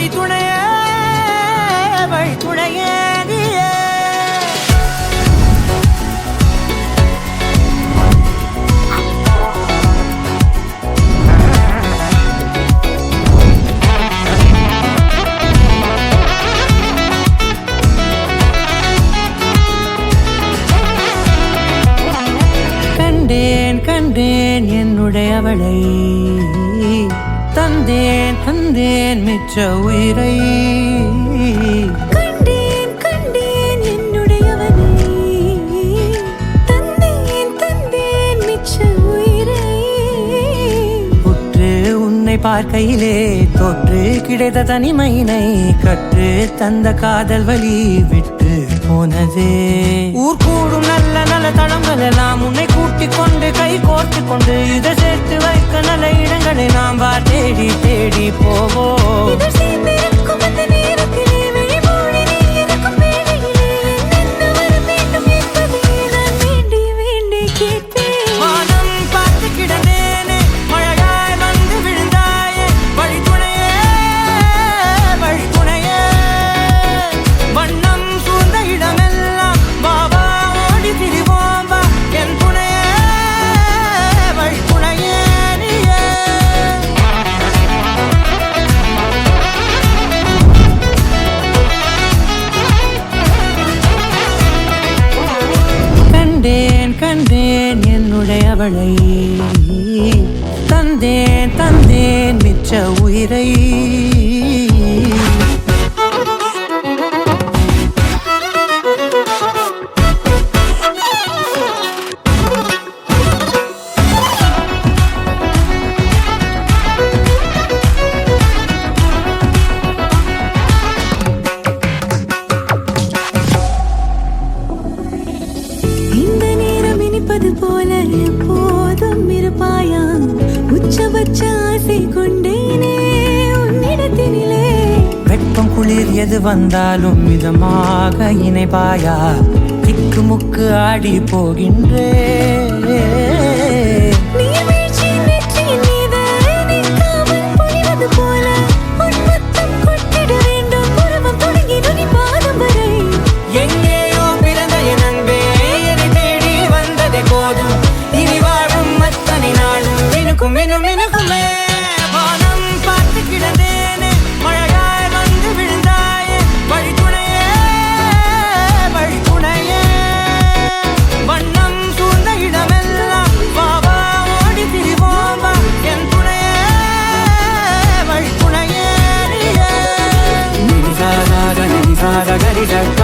வழித்துணையே வழித்துணையே கண்டேன் என்னுடையவளை தந்தேன் தந்தேன் மிச்ச உயிரை கண்டேன் என்னுடையவனை தந்தேன் தந்தேன் மிச்ச உயிரை உற்று உன்னை பார்க்கையிலே தொற்று கிடைத்த தனிமையினை கற்று தந்த காதல் வழி விட்டு போனதே ஊர் கூடும் நல்ல நல்ல தளங்கள் எல்லாம் உன்னை கூட்டிக் கொண்டு கை கோர்த்து கொண்டு இதை சேர்த்து வைக்க நல்ல இடங்களை நாம் தேடி தேடி போவோம். கண்டேன் என்னுடையவளை தந்தேன் தந்தேன் மிச்ச உயிரை போல எப்போதும் இருப்பாயா உச்சபட்ச ஆசை கொண்டேனே உன்னிடத்தினிலே வெப்பம் குளிர் எது வந்தாலும் மிதமாக இணைப்பாயா திக்கு முக்கு ஆடி போகின்றே Gari